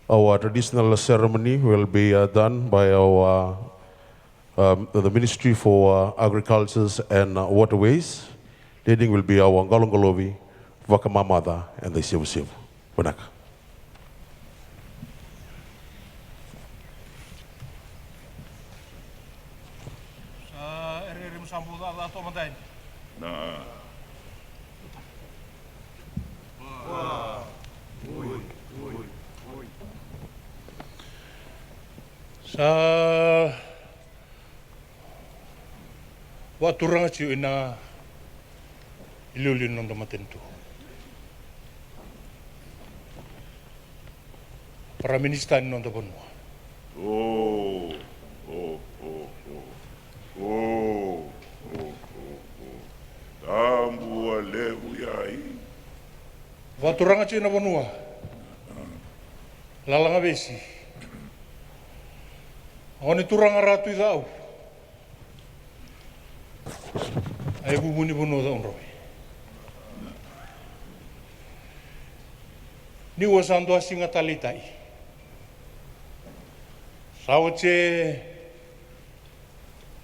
Our traditional ceremony will be done by our the Ministry for Agriculture and Waterways. Leading will be our Ngolongolovi, Vakamamada, and the Sivu. Wanaka. Sa waturanga tiu ina iliuli nonda matentu. Para Minister nonda bonua. Tambua levu yai. Waturanga tiu ina bonua. Lalanga besi. Oni turanga ratu i dau. Ai bubuni bono da onroi. Ni wasando asinga talitai. Sawache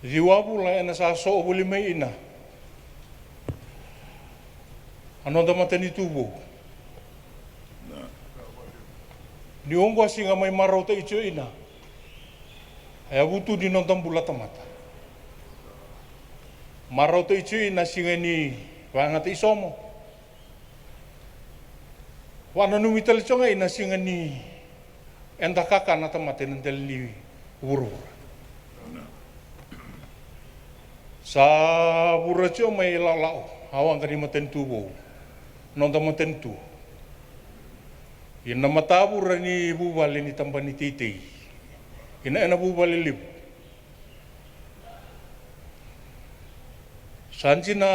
diwabu la ena sa so obuli mai ina. Anonda matani tubo. Ni ongo asinga mai marauta icho ina. Ai abutu di nonton bula tamata. Marau te ichi na singa ni wanga te isomo. Wana numi tali chonga ina singa ni enda kaka na tamate nandel ni urura. Sa buracho mai lalao awang kani matentu bo. Nonda matentu. Ina matabura ni bubali ni tambani titei. Ina bubali libu. Sanji na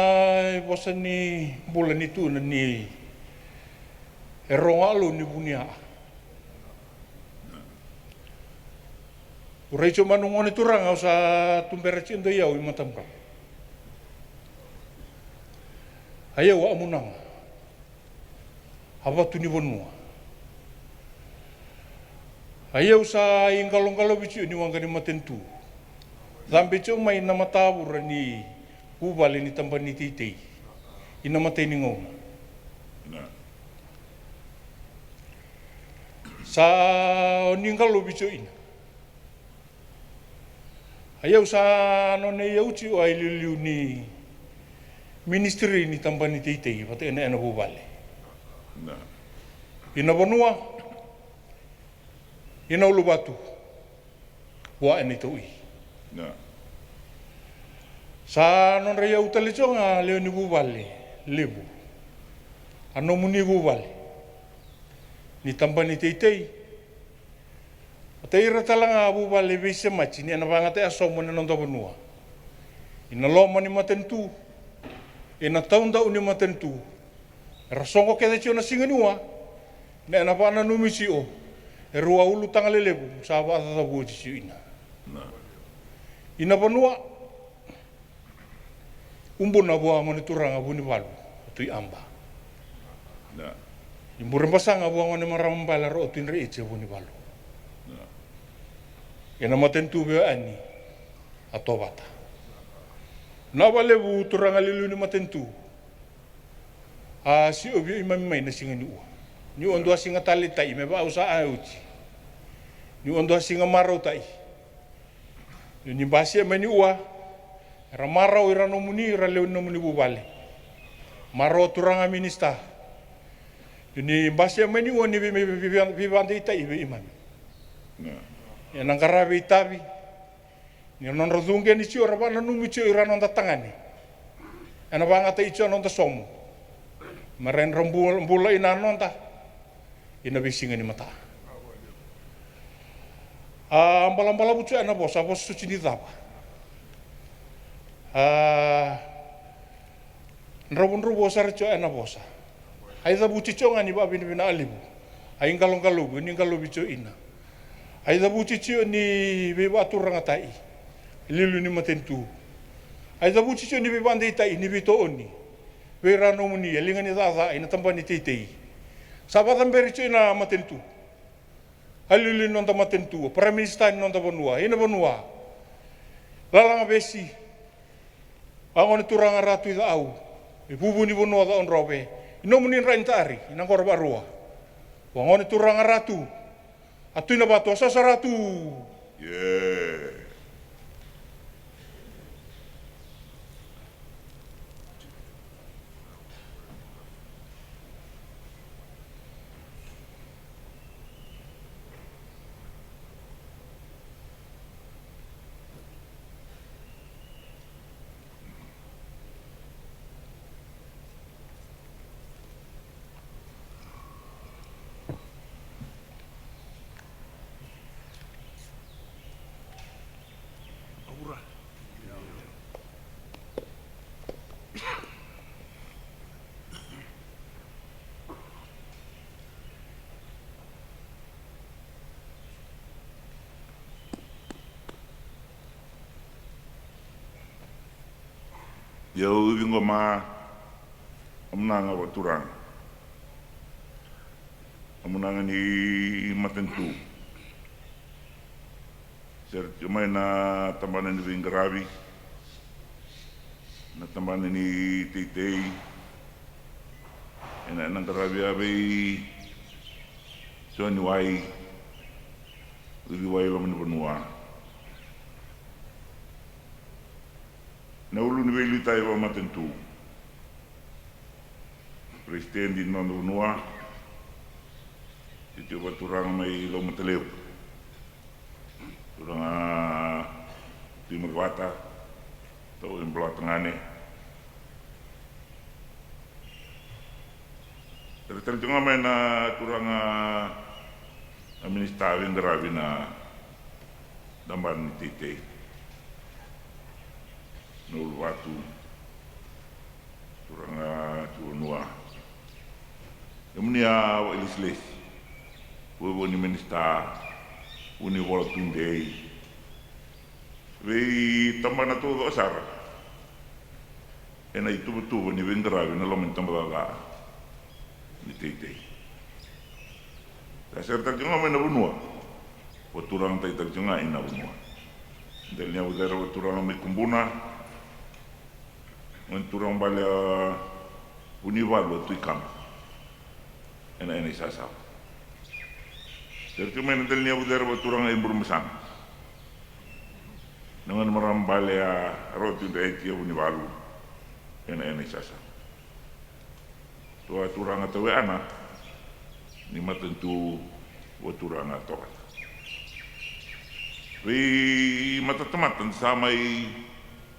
wasa ni bulan itu na ni erongalu ni bunia. Urai cuma nungoni turang au sa tumbera cindo yau i matamka. Ayo wa amunang. Apa tu ni bonua. Ayo sa ingkalong-kalong bicu ni wangkani matentu. Sampai cuma ina matabur ni ubali ni tampan ni titei. Ina matay ni ngong. Sa ninggal lo bicho ina. Ayaw sa nona yaw ci o ay liliw ni ministry ni tampan ni titei. Pati ina ubali. Ina banua. Ina ulubatu. Wa ina ito Sa non raya utali chonga leo ni bubali lebu. Ano muni bubali. Ni tambani teitei. Atei ratalanga bubali bise machi ni anabanga te asomo na nonda bonua. Ina loma ni matentu. Ina taunda uni matentu. Rasongo kede chona singanua. Ne anabana numisi o. Erua ulu tangale lebu. Saba atatabu chichu ina. Ina bonua. Umbo na buang ngone turang abu ni balu tu amba. Imbure pasang abu ngone marambala ro tu nri iche abu ni balu. Ena matentu be ani atobata. Na bale bu turang alilu ni matentu. Si obi imam mai na singa ni u. Ni ondo singa tali tai me ba usa auci. Ni ondo singa maro tai. Ni basi me ni ua. Era marau ira nomuni ira leo nomuni bubali. Marau turanga minista. Ini basi meni woni vivante ita ibe imam. Ya nangarabi itabi. Ni non rodunge ni cio rabana numi cio ira non datangani. Ana banga te icio non somo. Maren rombula ina non ta. Ina bisinga ni mata. Ambala bucu ana bosa suci ni tapa. Nrobon sar cho ana bosa. Ai da buci chonga ni babi ni alibu. Ai ngalong ni ngalobi cho ina. Ai da buci cho ni beba turanga tai. Lilu ni matentu. Ai da buci cho ni bebande tai ni bito oni. Vera no muni linga ni da ina tambani titei. Sabatan beri cho ina matentu. Alili non tamatentua, Prime Minister non tavanua, ina vanua. Lalanga besi, angone turanga ratu ida au, e bubuni vanua da onrobe, inomunin raintari, inangor barua. Angone turanga ratu, atuina batu asasa ratu. Yeah. Yo vingo ma amunanga wa turanga. Amunanga ni matentu. Serti mai na tambana ni vingaravi. Na tambana ni titei. Ena ngaravi ave soni wai. Uvi wai lo mani banua. Na ulu ni velu tai wa matentu. Presidente di non unua. Itu wa turang mai lo mateleu. Turang timur wata. Tau yang belah tengane. Terjengah mai na turang minister ngarabi na damban titei. Nul watu turanga tuanua kemunia wa ilisles wo ni minister uni wala tundei we tambana todo asar ena itu betul ni vengravi na lomen tambaga ni tete dasar terjengah mena bunua wo turang tai terjengah ina bunua delnya udara wo turang me kumbuna turang bala univalu tu ikam ena sasa tertu men delnya udara turang imbur mesang dengan maram bala roti de etia univalu ena sasa tua turang atau ana ni matentu wo turang atau wi mata tematan samai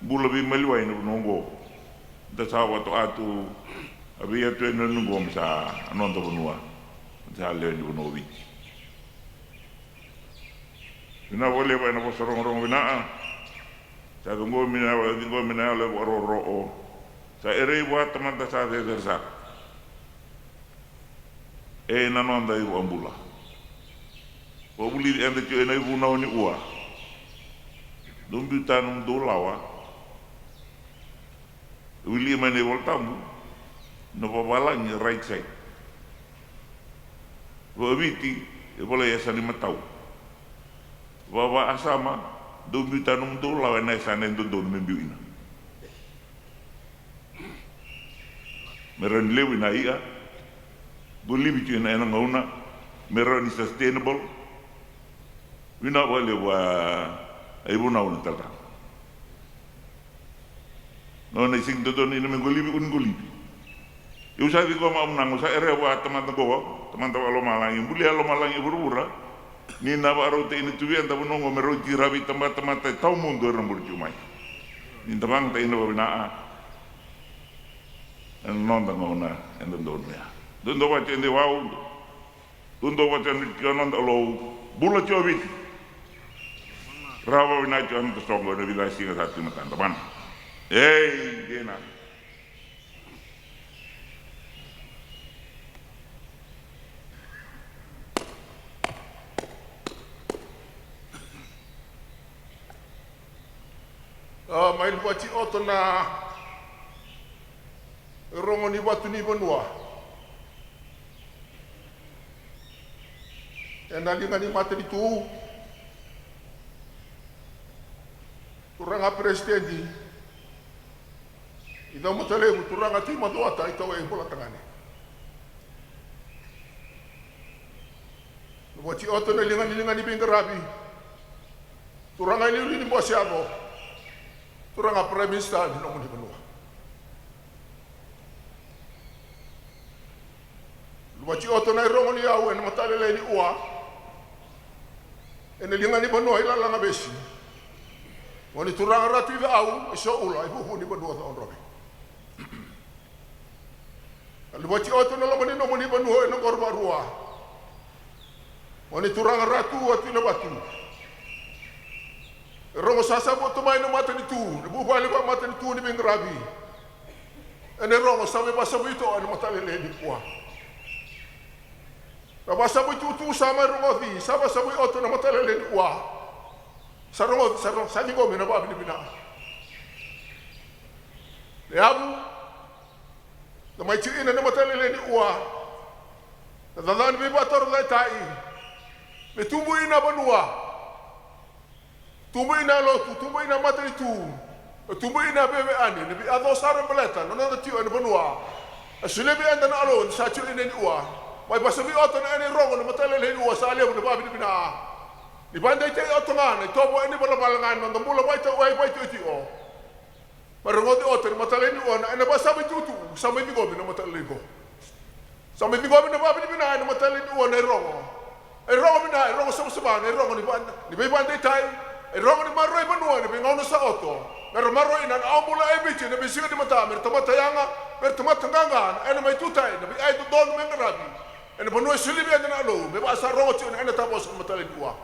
bulabi meluai no nongo da sawa to atu abia tu no nungo msa anondo bonua sa le ni bonovi ina wole ba na bosorong rong bina sa ngo mina le ro o sa ere buat teman ta sa de sa e na nonda i ambula o buli ende tu ena i buna ni ua dumbutan dolawa Willi mane voltamu no babalang right side. Wa viti e bola ya sani matau. Wa asama do bitanum do la na sanen do membiina. Meron lewi na ia. Bolivi tu na ngauna meron sustainable. Wina wale wa ai bona una tala. No na sing do ni mengolibi ungolibi. Eu sabe como amnang sa ere wa teman-teman go, teman-teman lo malang, buli lo malang iburu-bura. Ni na baro te ini tuwi anda bonongo meroji rabi tempat-tempat tau mundo rambur jumai. Ni tabang te ino bina en nonda ngona en do ya. Dondo wa te ndi wau. Dondo wa te ndi nonda lo bula chobi. Rawa bina chon to songo de bila singa satu matan teman. Dena. Mai wati oto na rongo ni watu ni bonua. E na linga ni matani tu. Turanga presidenti. Ida matalebu turanga ti maduata itawa e bola tangane. Wati oto na linga ni bingarabi. Turanga ni bosi abo. Turanga prime minister di nomoni benua. Wati oto na rongo ni awe na matalele ni ua. Ene linga ni benua ila langa besi. Wani turanga ratu iwa au iso ula ibu ni benua ta onrobe. Wati oto na lomoni nomoni benua ene korba rua. Wani turanga ratu wati na batu. Rongo sasa mo tumai no matani tu, ne bu bali ba matani tu ni bingarabi. Ene rongo sabe ba sabe ito ane matalele di kwa. Na ba sabe tu sama rongo di, sabe oto na matalele di kwa. Sarongo sani go mena ba bina. Le abu na mai tu ina na matalele di kwa. Na dadan bi ba tor la tai. Le tumbu ina banua. Tumbu ina lotu, tumbu ina materi tu, tumbu ina bebe ani, nebi ado sare beleta, nona tiu ane benua. Asulebi anda na alo, sa tiu ina ni ua. Mai basabi oto na ane rongo na matalele ni ua sa aleu na babi ni bina. Ni bandai te oto ngana, tobo ane bala bala ngana, nanda mula baita uai baita iti o. Marango di oto na matalele ni ua, na ane basabi tutu, samai ni gobi na matalele go. Samai ni gobi na babi ni bina, na matalele ni ua na rongo. E rongo bina, e rongo sama-sama, e rongo ni bandai tai. E rongo ni maroi banua ni bingono sa oto. Mer maroi na aumula e bichi ni bisiga di mata mer tamata yanga mer tamata nganga ene mai tutai ni ai to don mengarabi. Ene banua silibi ene na lo me ba sa rongo ti ene tapos mata le dua.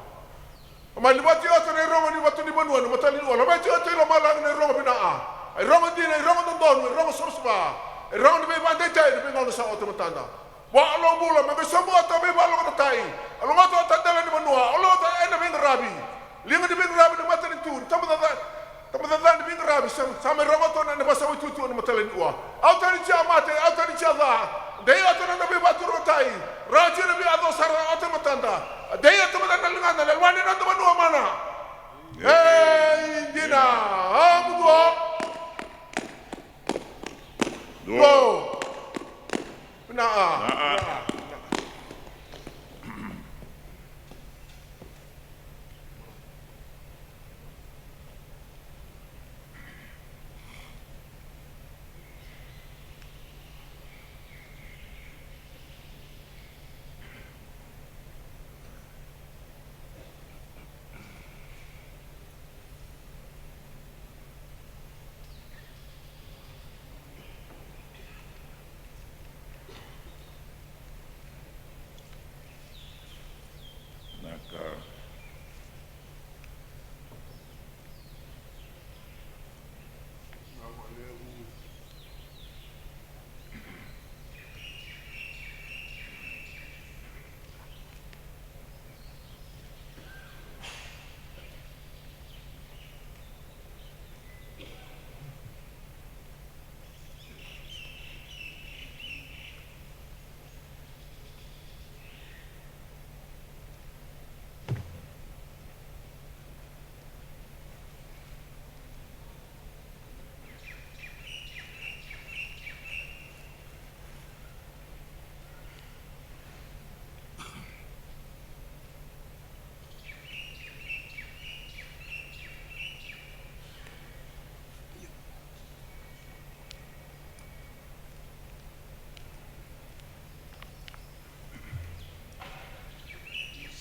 Ma li bati oto ni rongo ni batu ni banua ni mata le dua. Lo bati oto lo malang ni rongo bina a. Ai rongo di ni rongo don rongo sorsba. E rongo ni ba tai ni bingono sa oto matanda. Wa lo mula me besomo oto me ba lo tai. Alo oto tadela ni banua. Alo oto ene mengarabi. Linga di bingarabi na matani tu, tamadhan di bingarabi sama roboto na nabasawi tutu na matalen ua. Auto ni chia mate, auto ni chia dha. Dei auto na nabi batu rotai. Raji na bi ado sara auto matanda. Dei auto matanda lingana lelwani na to manua mana. Hey dina, amudwa. Go. Na.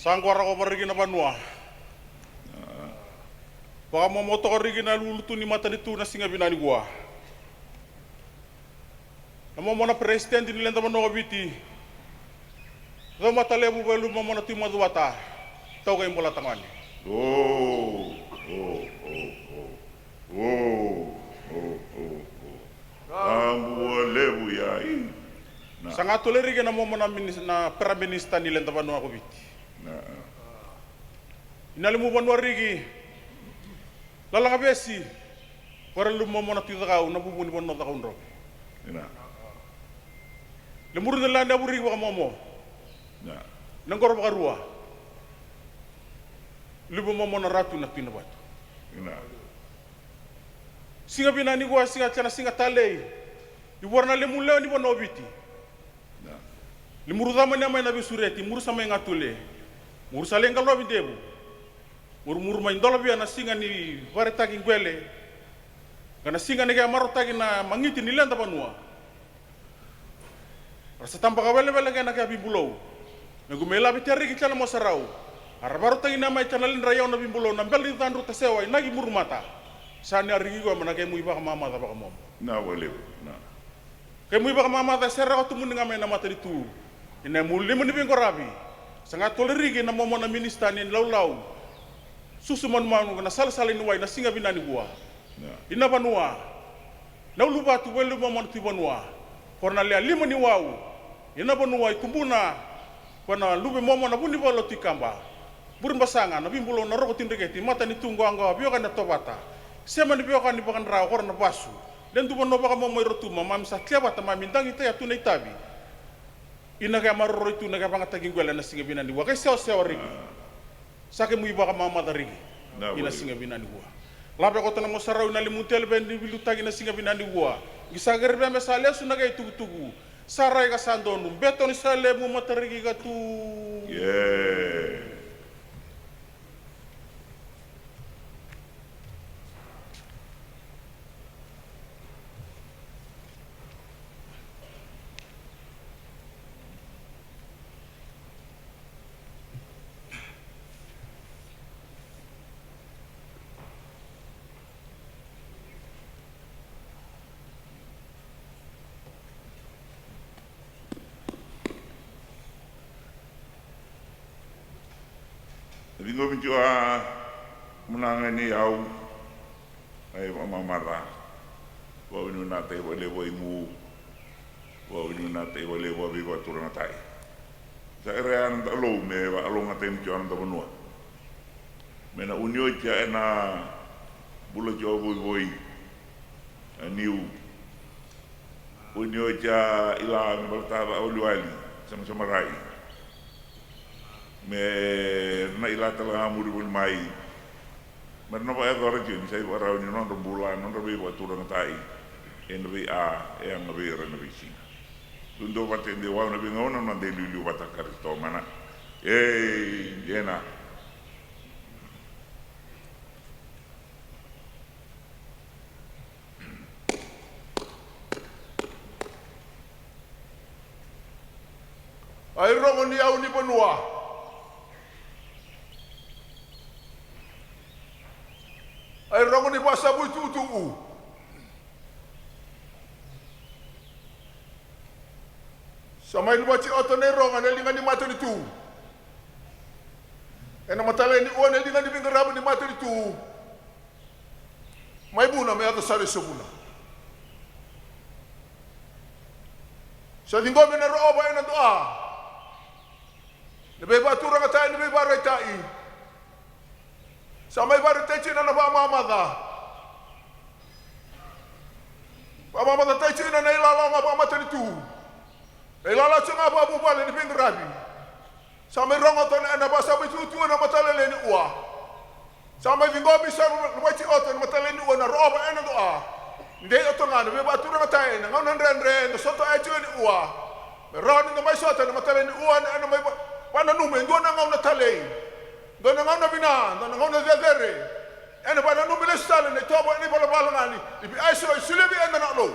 Sangwara ko marigi na banua. Baka mamoto ko rigi na lulutu ni matani tu na singa binani gua. Namo mona president ni lenda mano biti. Zo matalebu belu mona tu maduata. Tau kay bola tangani. Ambu lebu ya. Sangat toleri ke namo mona na prime minister ni lenda mano ko biti. Inalimu banua rigi lalanga besi wara lumo mona tidakau na bubuni bono takau ndo lemuru de landa buri wa momo nangor bakarua Lubu momona ratu na pina batu. Ina. Singa bina ni gua singa chana singa talei. Di warna le muleo ni bono biti. Na. Li murudama ni amai na bisureti, murusa mai ngatule. Murusa lenga lobi debu. Muru mai ndola bia na singa ni varetagi ngwele. Kana singa ni kaya marotagi na mangiti ni lenda banua. Rasa tampa kawele-wele kaya na kaya bimbulau. Nagumela bitari ki chana mosarau. Arabaru tagi na mai chana lindra yau na bimbulau. Nambel di tanru tasewa inagi muru mata. Sani arigi gua mana kaya muiba mama da baka mom. Na wale. Na. Kaya muiba mama da serra watu muni ngamai na mata ditu. Ina muli muni bingo rabi. Sangat tolerigi na momo na minista ni lau-lau. Susu manu na sala-sala inuwai na singa binani gua. Ina banua. Na ulu batu welu momo na tu banua. Korna lea lima ni wau. Ina banua ikumbuna. Kona lube momo na buni bolo tikamba. Burin basanga na bimbulo na roko tindriketi mata ni tungo anga bioka na tobata. Sema ni bioka ni bakan rao korna basu. Dan tu bono baka momo irotuma mamisa klebata mamindangi taya tunai tabi. Ina kaya maroro itu na kaya pangataging gwela na singa binani gua. Kaya sewa rigi. Sake mu ibaka mama darigi. Ina singa binani gua. Lape kota na mosarau na limuntel ben di bilutagi na singa binani gua. Gisagere bembe sale suna kaya tugu-tugu. Sarai ka sandonu. Beto ni sale mu matarigi ka tu. Yeah. Ringo mintua menanga ni au ai mamara wa winu na te wale wa imu wa winu na te wale wa bi wa turana tai sa erean da lo me wa lo ngate ni jon da bonua mena unio ja ena bulo jo voi aniu unio ja ila me balta ba oluali sama rai me na ilata la muri bul mai mer no ba agora je ni sai bara ni non bula non be wa tu na tai en be a e an be re no bisi dundo va tende wa no be ngona na de liu va ta karito mana yena ai rongo ni au ni bonua ai rongo ni basa butu tu samai lu baci oto ne ronga ne linga ni mata ni tu ena matale ni o ne linga ni bingarabu ni mata ni tu mai buna me ata sare sobuna sa dingo me na ro ba ena doa ne be ba tu ranga tai ne be ba rai tai samai baru teci na ba mama da teci na ilala nga ba mata tu ilala cunga ba bu bale ni pingrabi samai rongo to na ba sabi tu na matale le ni ua samai vingo mi sa luaci oto na matale ni ua na roba ena doa ndei oto nga be ba tu na tai na ngona ndre no soto ai ni ua me roni no mai soto na matale ni ua na mai ba na nume ndo na ngona tale dona ngona bina dona ngona zezere ene bana no bile stale ne tobo ni bala bala ngani ibi aiso sule bi enda na lo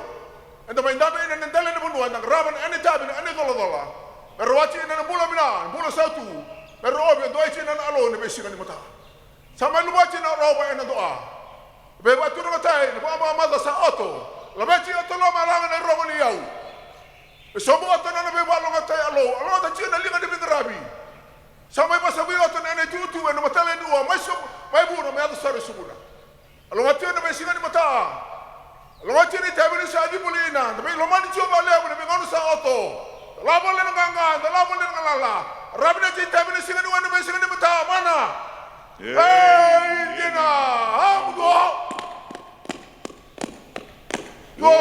enda mai ndabe ene ndale ne bunwa na raban ene tabi ene dola berwati ene na bula bina bula sautu berobe do ichi na alo ne besi ngani mata sama lu wati na roba ene doa be batu no tai ne ba ma sa auto la beti auto lo malanga ne robo ni yau sobo auto na be balo ngatai alo ta chi na linga de bigrabi samai basa wi oto nene tutu eno matale ni ua mai buna me ado sare subuna alo ngati eno me singa ni mata alo ngati ni tabi ni sa adibulina tabi lo mani choba leo ne me ngono sa oto la bole nganga la bole ngala rabina ti tabi ni singa ni wana me singa ni mata mana hey dina amgo go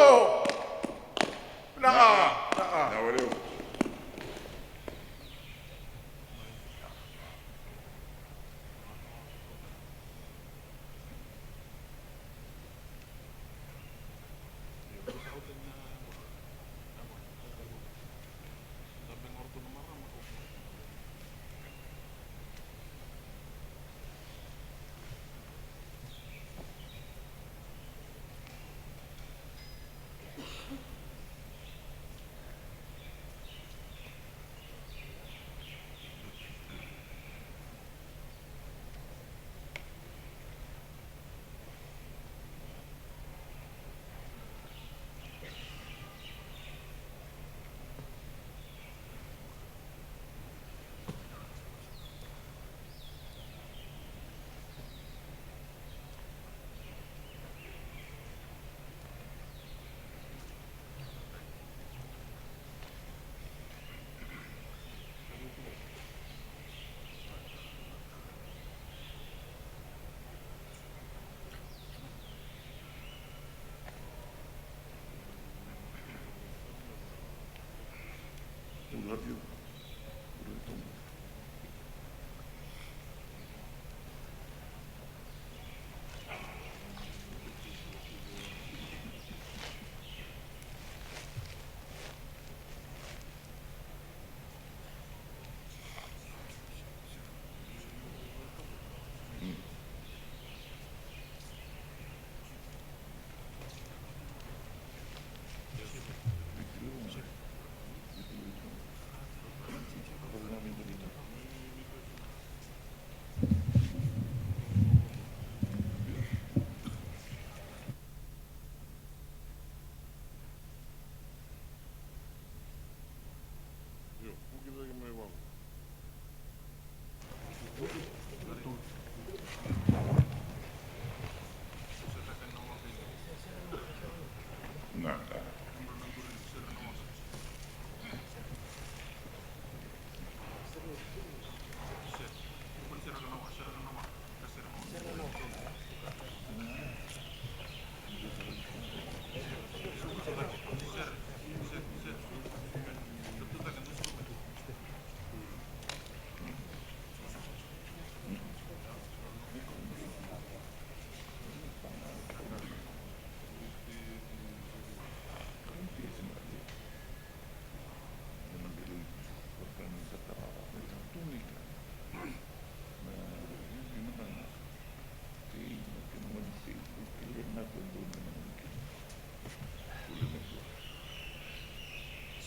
na wale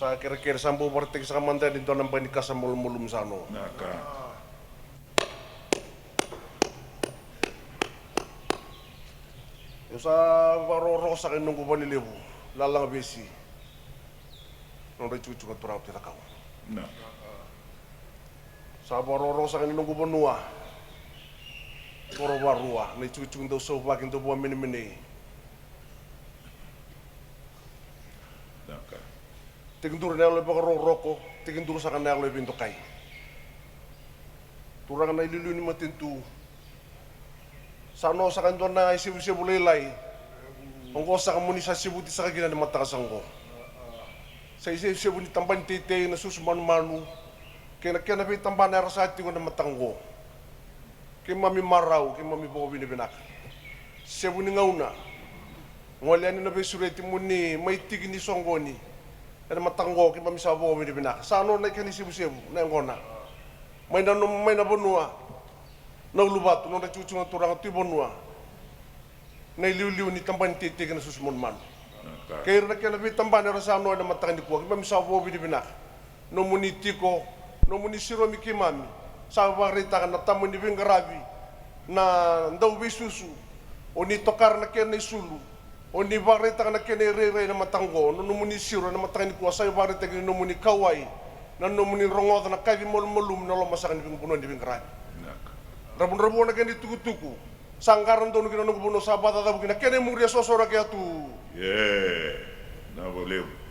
Sa kira-kira sambu partik sa kamanda dito ng panika sa mulum-mulum sa ano. Naka. Yung sa varoro sa akin nung kubanilibo, lalang besi. Nung rechuchu ka turang tinakaw. Na. Sa varoro sa akin nung kubanua, puro barua, na chuchu daw sa bakin daw buwan mini-mini. Naka. Tigindur na yung roko, tigindur sa kanila yung pinto kay. Turang na ililiw ni matintu. Sa ano sa kanto na isibu-sibu lilay, ang ko sa kamuni sa sibuti sa kagina ni matakasang ko. Sa isibu ni tamban tite na susumanu-manu, kaya napi tamban na rasati ko na matanggo. Kaya mami maraw, kaya mami bobi ni binak. Sibu ni ngauna, ngwalian ni nabi sureti mo ni may tigi ni songgo ni. Ada matanggo kaya mami sa bobi ni binak. Sa ano na ikan isibu-sibu, na yung kona. May nabunua. Naulubat, nung nachuchu ng turang ito ibonwa, na iliw-liw ni tamban titig na susmonman. Kaya rin na tamban na rasano na matakan di kuwa, kaya misawo bidi binak, no muniti ko, no munisiro mi kimami, sa barita ka na tamo ni Bingarabi, na ndaw bisusu, o ni tokar na kaya na isulu, o ni barita ka na kaya na ireray na matanggo, no munisiro na matakan di kuwa, sa barita ka no muni kawai, na no muni rongoda na kavi molum na lomasakan di Bingarabi. Rabun-rabun na ganit tuku-tuku. Sangkaran doon kinanong kubuno sa bata tabu kina kene muria sosora kaya tu. Yeah. Na boleh.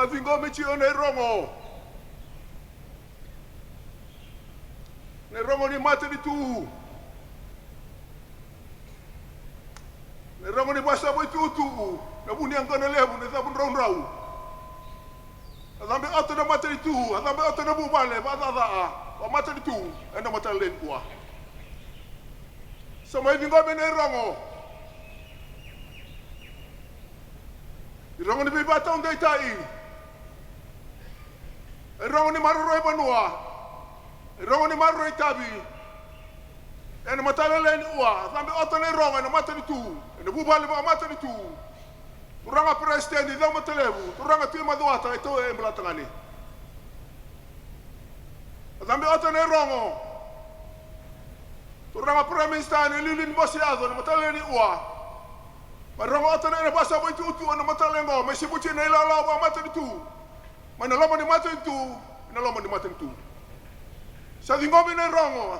Vingo me chio nei rongo. Nei rongo ni mate di tu. Nei rongo ni basa boy tu. Na buni ang kana lebu na sabun raun. Adambe ato na mate di tu, adambe ato na bubale ba da. Ba mate di tu, ena mate len kuah. Samai vingo me nei rongo. Di rongo ni bibata on dai tai. Rongo ni maruroi banua, rongo ni maruroi tabi, ena matala len ua, sampai oto ni rongo ena mata ni tu, ena bubali ba mata ni tu, turanga presiden di dalam matalebu, turanga tu maduata itu belatangani, sampai oto ni rongo, turanga preminister ni lilin bosiado ena matala ni ua, rongo oto ni ena basa boy tu ena matala ngo, masih buci ni lalau ba mata ni tu. Mana lama ni mata itu, mana lama ni mata itu. Sa dingobi na rongo,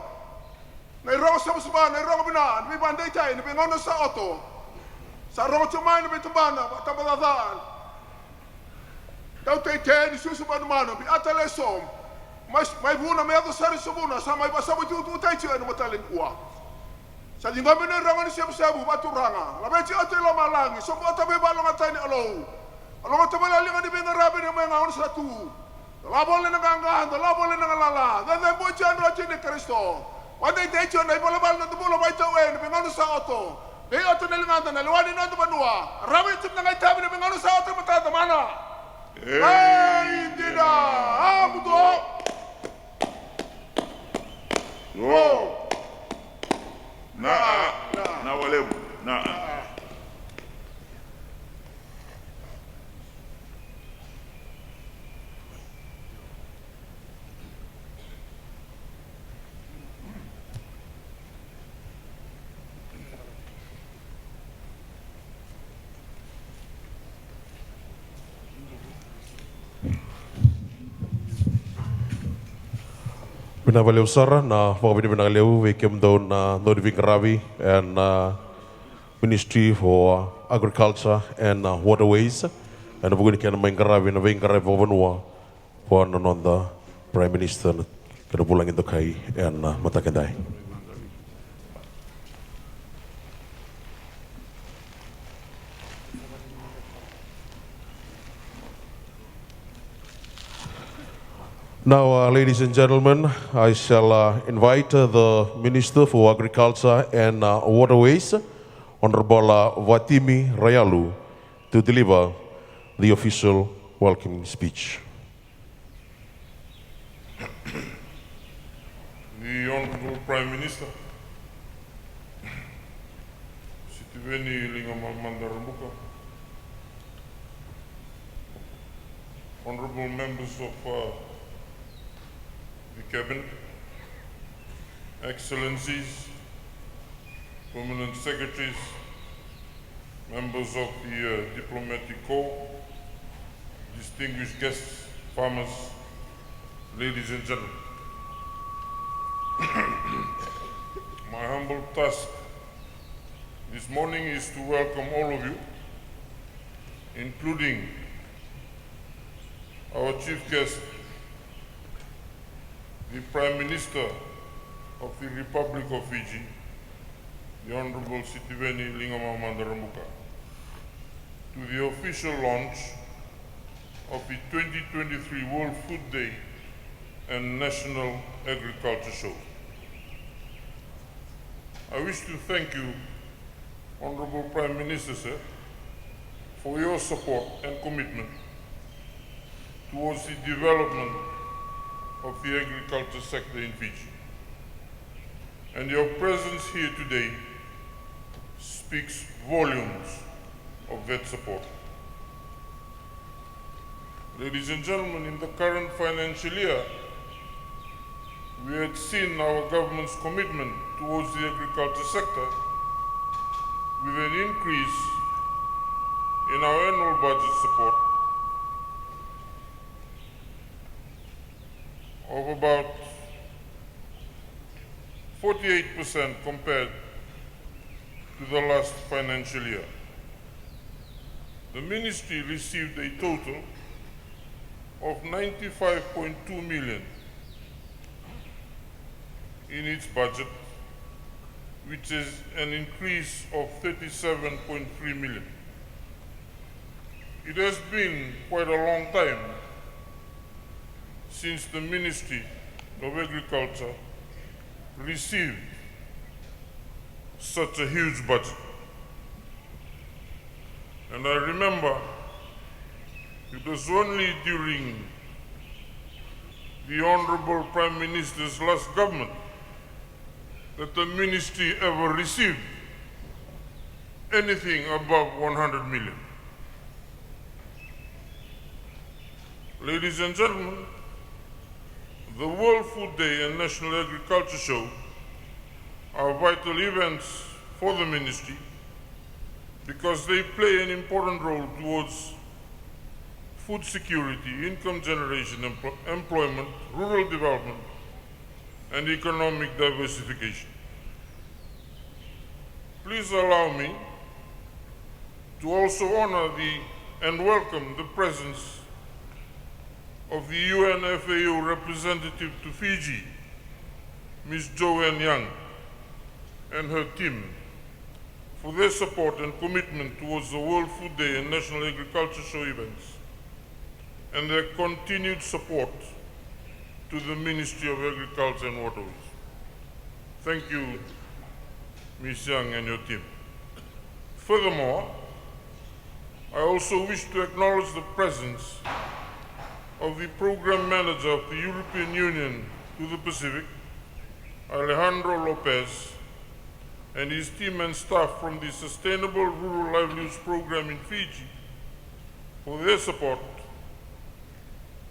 na rongo sa musba, na rongo bina, ni bandai cai, ni ngono sa auto. Sa rongo cuma ni betambana, tambadadaan. Tau tei tei ni susu ba mano, bi atale som. Mas mai buna me ato sari subuna, sa mai basa itu tai cai ni matalen ua. Sa dingobi na rongo ni siap-siapu batu ranga. La beci ate lama langi, sopo ata be balong atani alou. Kalau kita balik di Bingarabi ni mengaun satu, labon le nangangan, labon le nangalala, dan bujan roci ni Kristo. Wadai tejo na ibola bal na tubulo bay tawen, mengaun sa auto. Be auto na lingan na luwani na tu banua. Rabi tu nangai tabi ni mengaun sa auto mata mana? Hey, tidak, betul. Oh, na boleh, na. Bina valeu Sarah na mga binibinagaliw, we came down na Nodi Bingarabi and Ministry for Agriculture and Waterways. And we're going to main Bingarabi na Bingarabi Vavanua for the Prime Minister kada pulang itu kai and matakendai. Now, ladies and gentlemen, I shall invite the Minister for Agriculture and Waterways, Honorable Watimi Rayalu, to deliver the official welcoming speech. The Honorable Prime Minister, Sitiveni Ligamamada Rabuka, honorable members of the Cabinet, Excellencies, Permanent Secretaries, members of the Diplomatic Corps, distinguished guests, farmers, ladies and gentlemen. My humble task this morning is to welcome all of you, including our chief guest, the Prime Minister of the Republic of Fiji, the Honorable Sitiveni Ligamamada Rabuka, to the official launch of the 2023 World Food Day and National Agriculture Show. I wish to thank you, Honorable Prime Minister, sir, for your support and commitment towards the development of the agriculture sector in Fiji. And your presence here today speaks volumes of that support. Ladies and gentlemen, in the current financial year, we had seen our government's commitment towards the agriculture sector with an increase in our annual budget support of about 48% compared to the last financial year. The ministry received a total of 95.2 million in its budget, which is an increase of 37.3 million. It has been quite a long time since the Ministry of Agriculture received such a huge budget. And I remember it was only during the Honorable Prime Minister's last government that the ministry ever received anything above 100 million. Ladies and gentlemen, the World Food Day and National Agriculture Show are vital events for the ministry because they play an important role towards food security, income generation, employment, rural development, and economic diversification. Please allow me to also honor and welcome the presence of the UN FAO representative to Fiji, Ms. Joanne Young, and her team for their support and commitment towards the World Food Day and National Agriculture Show events, and their continued support to the Ministry of Agriculture and Waterways. Thank you, Ms. Young and your team. Furthermore, I also wish to acknowledge the presence of the Program Manager of the European Union to the Pacific, Alejandro Lopez, and his team and staff from the Sustainable Rural Livelihoods Program in Fiji for their support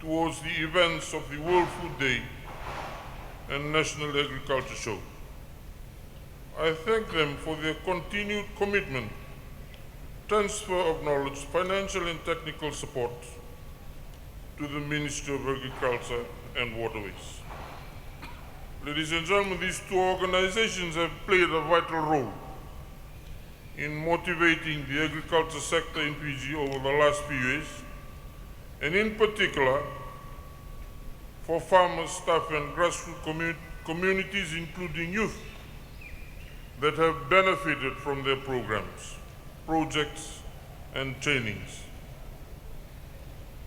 towards the events of the World Food Day and National Agriculture Show. I thank them for their continued commitment, transfer of knowledge, financial and technical support to the Ministry of Agriculture and Waterways. Ladies and gentlemen, these two organizations have played a vital role in motivating the agriculture sector in Fiji over the last few years, and in particular for farmers, staff, and grassroots communities, including youth, that have benefited from their programs, projects, and trainings.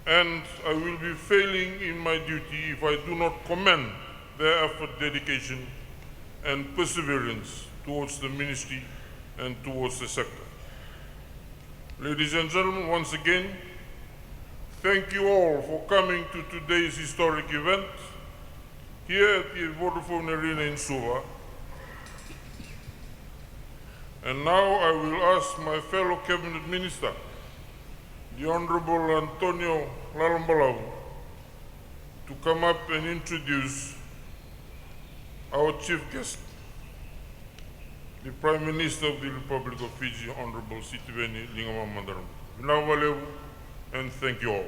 and I will be failing in my duty if I do not commend their effort, dedication, and perseverance towards the ministry and towards the sector. Ladies and gentlemen, once again, thank you all for coming to today's historic event here at the Vodafone Arena in Suva. And now I will ask my fellow Cabinet Minister, the Honorable Antonio Lalambalau, to come up and introduce our chief guest, the Prime Minister of the Republic of Fiji, Honorable Sitiveni Ligamamada Rabuka. Vinawalevu, and thank you all.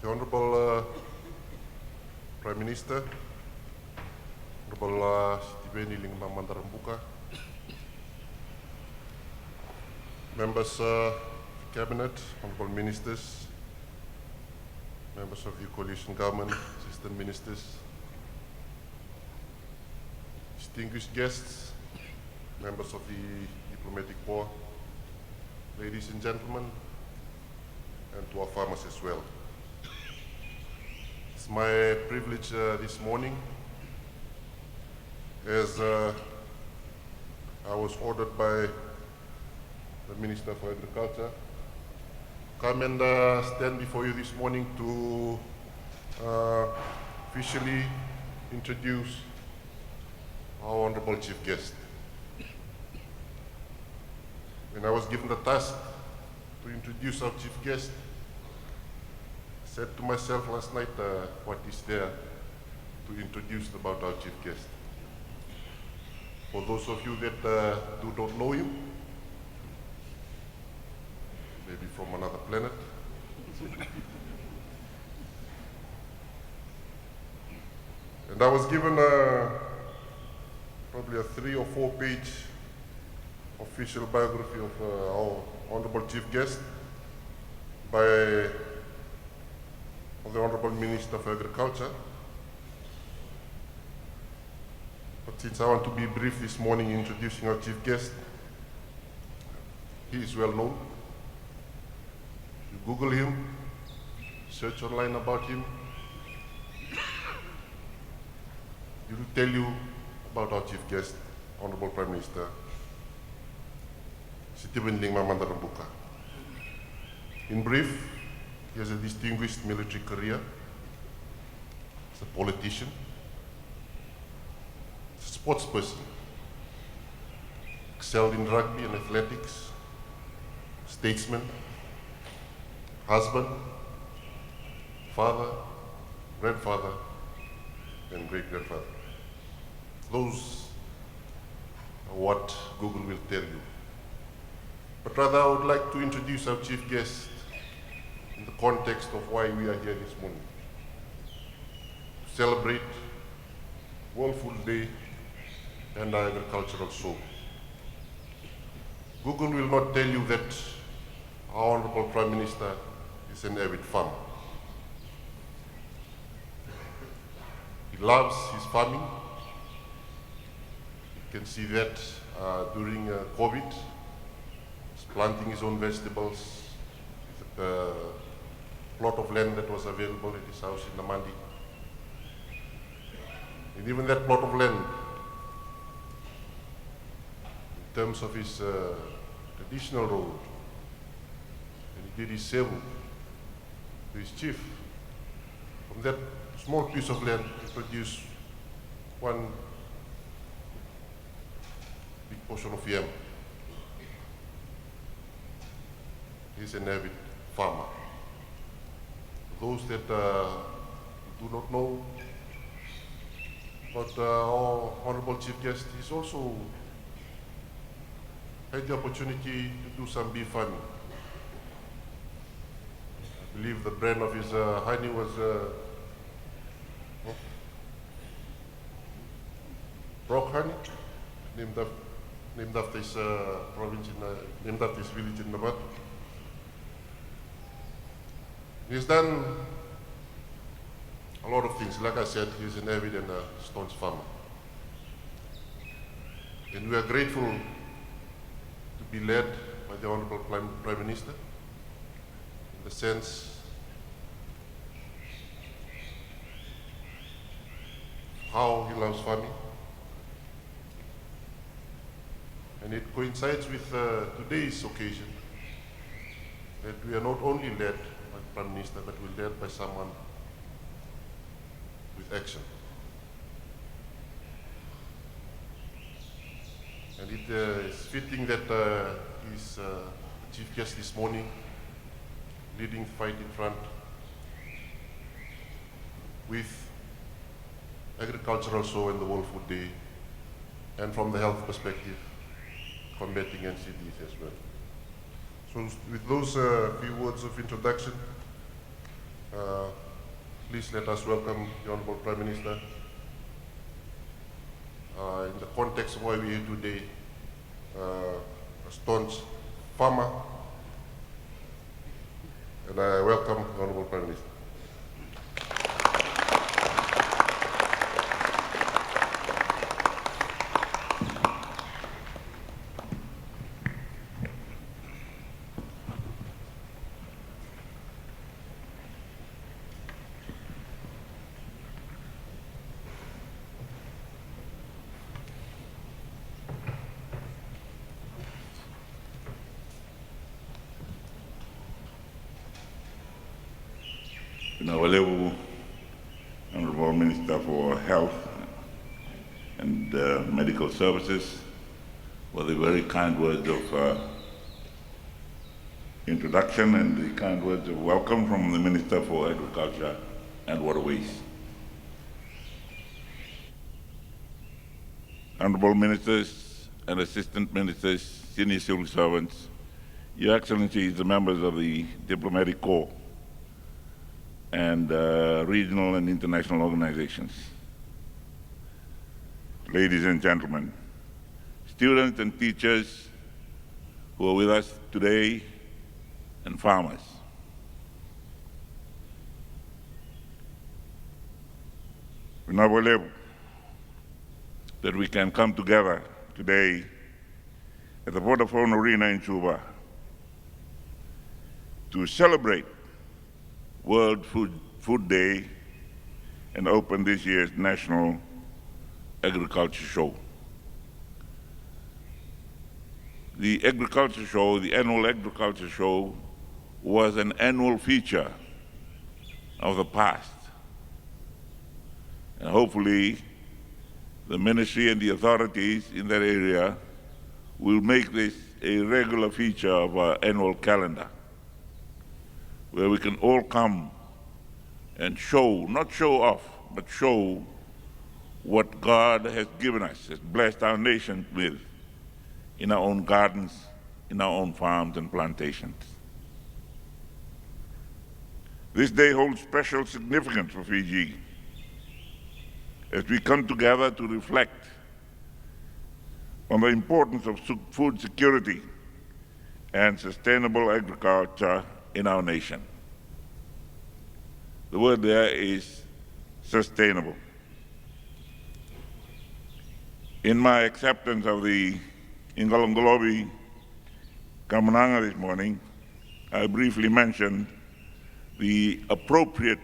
The Honorable Prime Minister, Honorable Sitiveni Ligamamada Rabuka, members of the Cabinet, Honorable Ministers, members of the coalition government, assistant ministers, distinguished guests, members of the diplomatic corps, ladies and gentlemen, and to our farmers as well. It's my privilege this morning, as I was ordered by the Minister for Agriculture, come and stand before you this morning to officially introduce our honorable chief guest. When I was given the task to introduce our chief guest, I said to myself last night, what is there to introduce about our chief guest? For those of you that do not know him, maybe from another planet, and I was given probably a 3 or 4 page official biography of our honorable chief guest by the Honorable Minister for Agriculture. But since I want to be brief this morning introducing our chief guest, he is well known. You Google him, search online about him, he will tell you about our chief guest, Honorable Prime Minister Sitiveni Ligamamada Rabuka. In brief, he has a distinguished military career as a politician, as a sports person, excelled in rugby and athletics, statesman, husband, father, grandfather, and great-grandfather. Those are what Google will tell you. But rather, I would like to introduce our chief guest in the context of why we are here this morning. To celebrate World Food Day and our agricultural soul. Google will not tell you that our Honorable Prime Minister is an avid farmer. He loves his farming. You can see that during COVID. He's planting his own vegetables. The plot of land that was available at his house in Namandi. And even that plot of land, in terms of his traditional role, and he did his sevu to his chief, from that small piece of land he produced one big portion of yam. He's an avid farmer. Those that do not know about our honorable chief guest, he's also had the opportunity to do some bee farming. believe the brand of his honey was Rock Honey, named after his province, named after his village in Nabat. He's done a lot of things. Like I said, he's an avid and staunch farmer. And we are grateful to be led by the Honorable Prime Minister in the sense how he loves farming. And it coincides with today's occasion that we are not only led by the Prime Minister, but we're led by someone with action. And it is fitting that he's Chief Guest this morning, leading the fight in front with agricultural show and the World Food Day, and from the health perspective, combating NCDs as well. So with those few words of introduction, please let us welcome the Honorable Prime Minister in the context of why we're here today, a staunch farmer, and I welcome the Honorable Prime Minister. Honorable Minister for Health and Medical Services, for the very kind words of introduction and the kind words of welcome from the Minister for Agriculture and Waterways. Honorable Ministers and Assistant Ministers, senior civil servants, Your Excellencies, the members of the Diplomatic Corps, and regional and international organizations. Ladies and gentlemen, students and teachers who are with us today, and farmers. We now believe that we can come together today at the Vodafone Arena in Suva to celebrate World Food Day and open this year's National Agriculture Show. The Agriculture Show, the annual Agriculture Show, was an annual feature of the past. And hopefully, the ministry and the authorities in that area will make this a regular feature of our annual calendar, where we can all come and show, not show off, but show what God has given us, has blessed our nation with in our own gardens, in our own farms and plantations. This day holds special significance for Fiji as we come together to reflect on the importance of food security and sustainable agriculture in our nation. The word there is sustainable. In my acceptance of the Ingalongolobi Kamananga this morning, I briefly mentioned the appropriate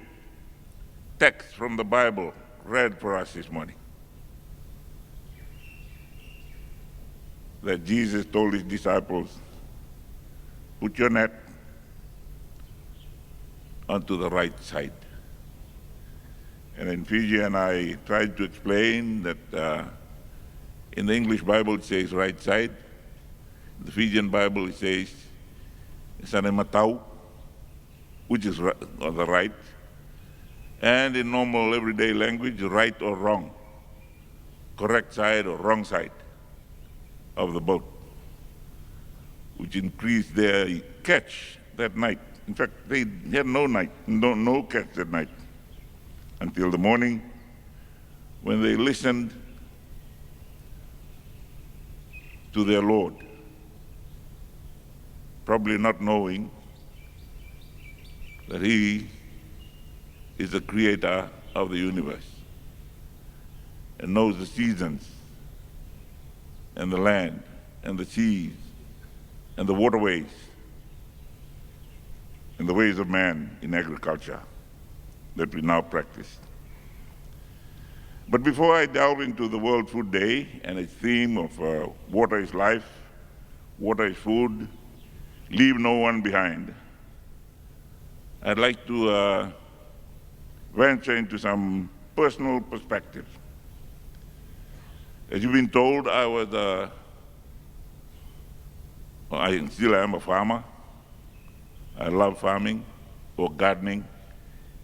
text from the Bible read for us this morning, that Jesus told his disciples, put your net onto the right side. And in Fijian, I tried to explain that in the English Bible it says right side. In the Fijian Bible it says Sanematau, which is on the right. And in normal everyday language, right or wrong, correct side or wrong side of the boat, which increased their catch that night In fact, they had no catch at night until the morning when they listened to their Lord, probably not knowing that He is the creator of the universe and knows the seasons and the land and the seas and the waterways and the ways of man in agriculture that we now practice. But before I delve into the World Food Day and its theme of water is life, water is food, leave no one behind, I'd like to venture into some personal perspectives. As you've been told, I still am a farmer. I love farming or gardening,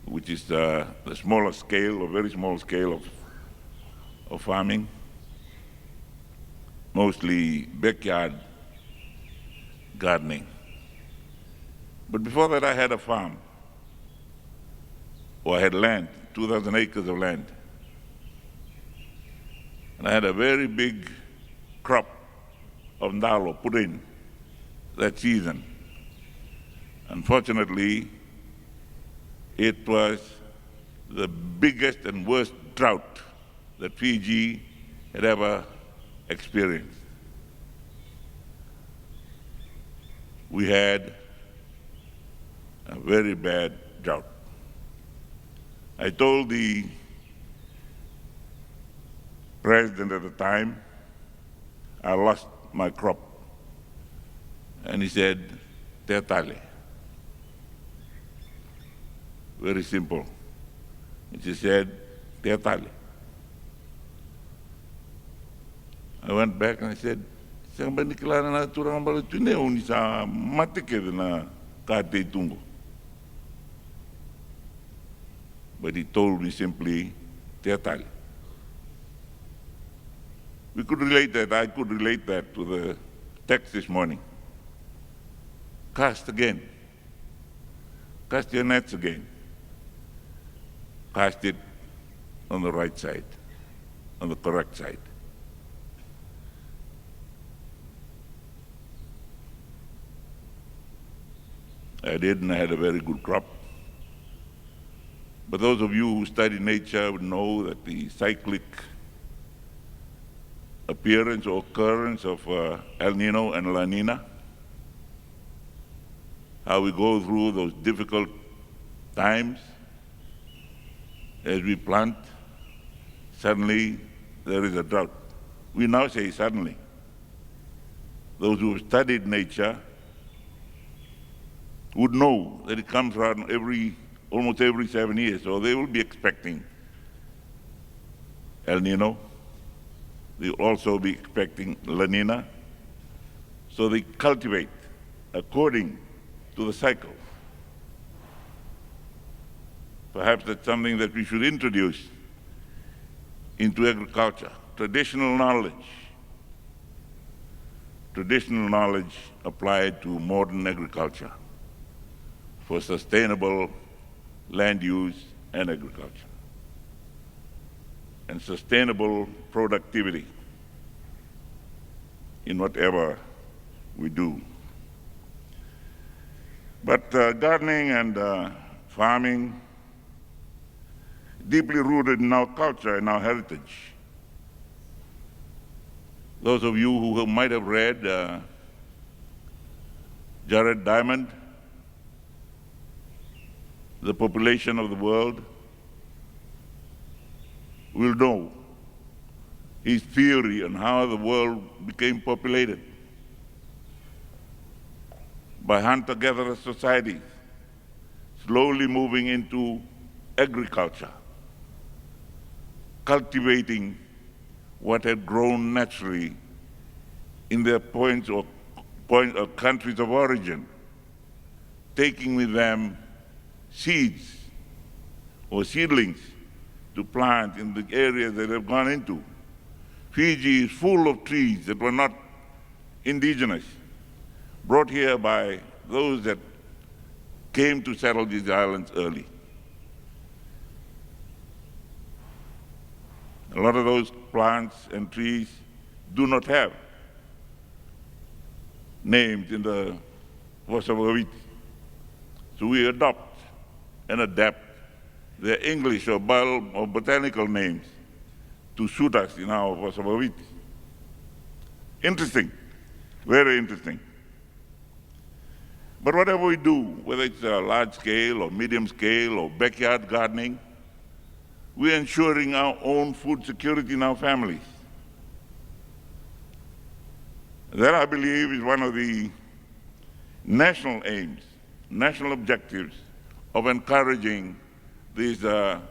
which is the smaller scale or very small scale of farming, mostly backyard gardening. But before that, I had a farm, or I had land, 2,000 acres of land. And I had a very big crop of ndalo put in that season. Unfortunately, it was the biggest and worst drought that Fiji had ever experienced. We had a very bad drought. I told the president at the time, I lost my crop. And he said, "Te tale." Very simple. And she said, "Te tale." I went back and I said, "Sang ba nikilana na turang bala tune uni sa matike na kate tungo." But he told me simply, "Te tale." We could relate that, I could relate that to the text this morning. Cast again. Cast your nets again. Cast it on the right side, on the correct side. I did, and I had a very good crop. But those of you who study nature would know that the cyclic appearance or occurrence of El Nino and La Nina, how we go through those difficult times as we plant, suddenly there is a drought. We now say suddenly. Those who have studied nature would know that it comes around almost every 7 years, so they will be expecting El Nino. They will also be expecting La Nina. So they cultivate according to the cycle. Perhaps that's something that we should introduce into agriculture. Traditional knowledge applied to modern agriculture for sustainable land use and agriculture and sustainable productivity in whatever we do. But gardening and farming, deeply rooted in our culture and our heritage. Those of you who might have read Jared Diamond, The Population of the World, will know his theory on how the world became populated by hunter-gatherer societies, slowly moving into agriculture, cultivating what had grown naturally in their countries of origin, taking with them seeds or seedlings to plant in the areas that they've gone into. Fiji is full of trees that were not indigenous, brought here by those that came to settle these islands early. A lot of those plants and trees do not have names in the Vossavaviti. So we adopt and adapt their English or botanical names to suit us in our Vossavaviti. Interesting, very interesting. But whatever we do, whether it's a large scale or medium scale or backyard gardening, we're ensuring our own food security in our families. That, I believe, is one of the national aims, national objectives of encouraging these World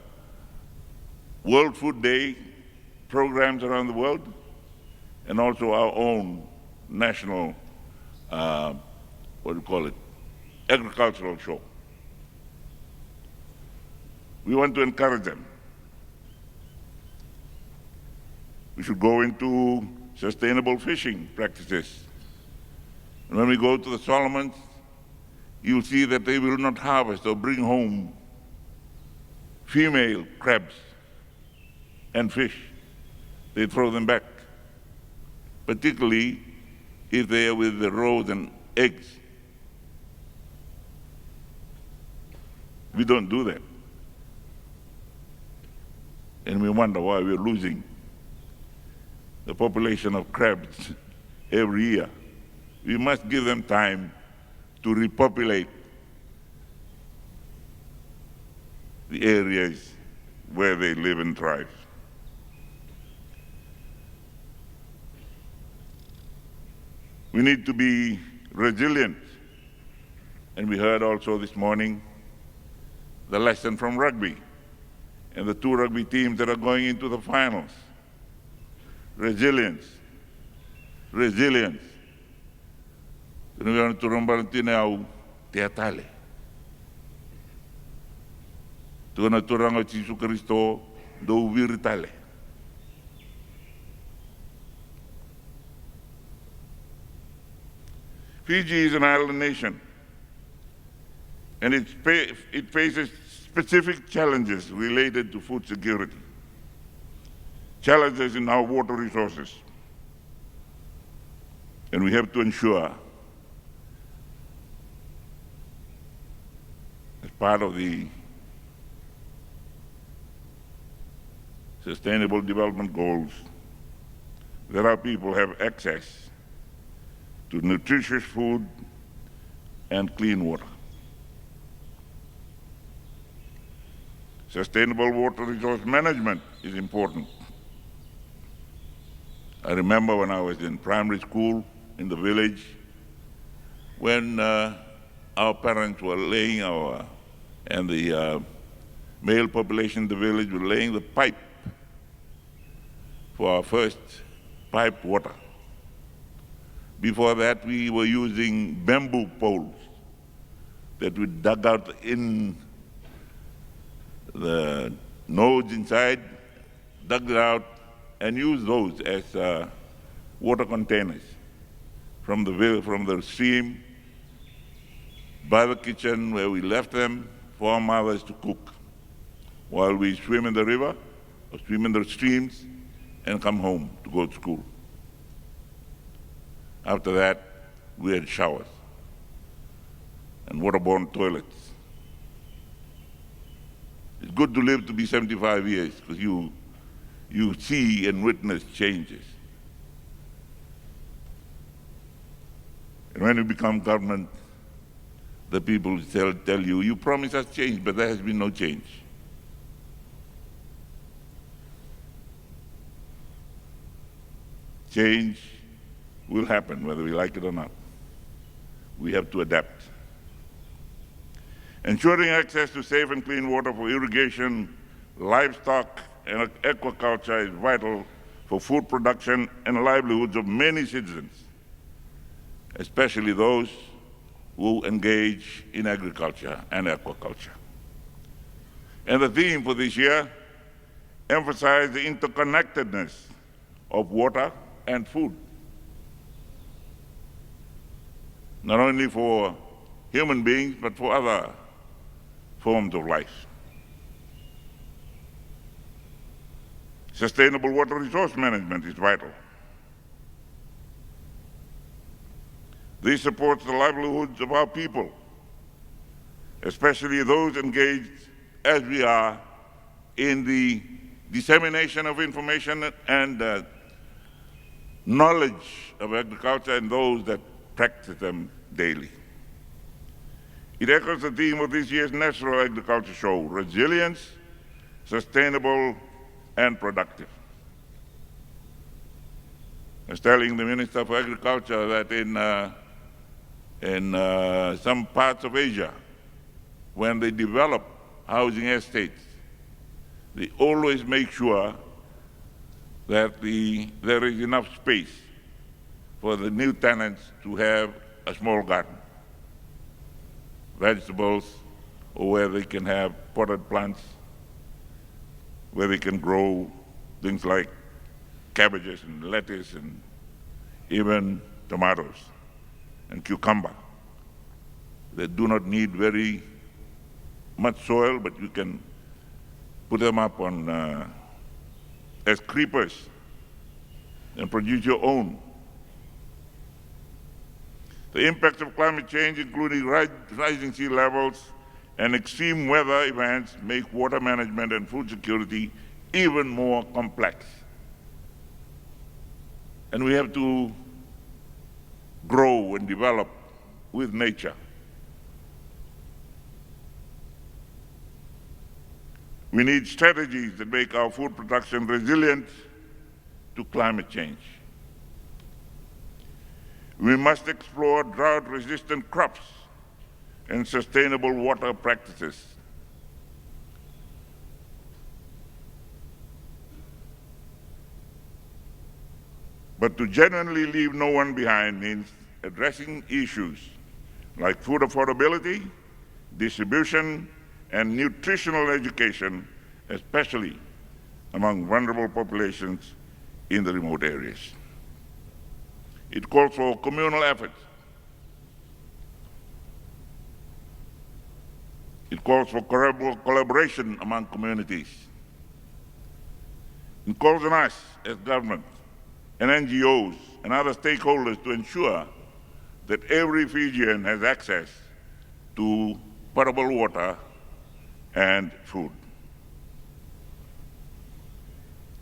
Food Day programs around the world, and also our own national, agricultural show. We want to encourage them. We should go into sustainable fishing practices. And when we go to the Solomons, you'll see that they will not harvest or bring home female crabs and fish. They throw them back, particularly if they are with the roes and eggs. We don't do that. And we wonder why we're losing the population of crabs every year. We must give them time to repopulate the areas where they live and thrive. We need to be resilient. And we heard also this morning the lesson from rugby and the 2 rugby teams that are going into the finals. Resilience. Resilience. Kung ano turang balantinaw, teatale. Kung ano turang o Jesu Kristo, do viritale. Fiji is an island nation, and it faces specific challenges related to food security. Challenges in our water resources. And we have to ensure, as part of the Sustainable Development Goals, that our people have access to nutritious food and clean water. Sustainable water resource management is important. I remember when I was in primary school in the village, when our parents were laying and the male population in the village were laying the pipe for our first piped water. Before that, we were using bamboo poles that we dug out in the nodes inside, dug it out, and used those as water containers from the stream by the kitchen where we left them for our mothers to cook while we swim in the river or swim in the streams and come home to go to school. After that, we had showers and waterborne toilets. It's good to live to be 75 years because you see and witness changes. And when you become government, the people tell you, you promised us change, but there has been no change. Change will happen whether we like it or not. We have to adapt. Ensuring access to safe and clean water for irrigation, livestock, and aquaculture is vital for food production and livelihoods of many citizens, especially those who engage in agriculture and aquaculture. And the theme for this year emphasized the interconnectedness of water and food, not only for human beings, but for other forms of life. Sustainable water resource management is vital. This supports the livelihoods of our people, especially those engaged, as we are, in the dissemination of information and knowledge of agriculture and those that practice them daily. It echoes the theme of this year's National Agriculture Show: resilience, sustainable, and productive. I was telling the Minister for Agriculture that in some parts of Asia, when they develop housing estates, they always make sure that there is enough space for the new tenants to have a small garden, vegetables, or where they can have potted plants, where they can grow things like cabbages and lettuce and even tomatoes and cucumber. They do not need very much soil, but you can put them up on as creepers and produce your own. The impacts of climate change, including rising sea levels and extreme weather events, make water management and food security even more complex. And we have to grow and develop with nature. We need strategies that make our food production resilient to climate change. We must explore drought-resistant crops and sustainable water practices. But to genuinely leave no one behind means addressing issues like food affordability, distribution, and nutritional education, especially among vulnerable populations in the remote areas. It calls for communal efforts. It calls for collaboration among communities. It calls on us as government and NGOs and other stakeholders to ensure that every Fijian has access to potable water and food.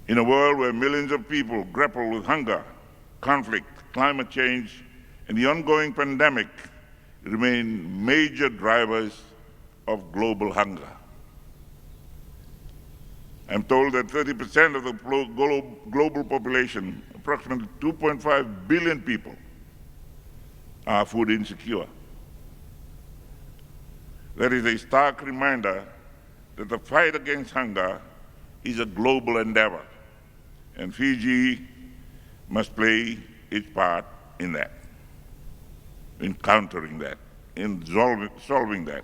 In a world where millions of people grapple with hunger, conflict, climate change, and the ongoing pandemic remain major drivers of global hunger. I'm told that 30% of the global population, approximately 2.5 billion people, are food insecure. That is a stark reminder that the fight against hunger is a global endeavor, and Fiji must play its part in that, in countering that, in solving that.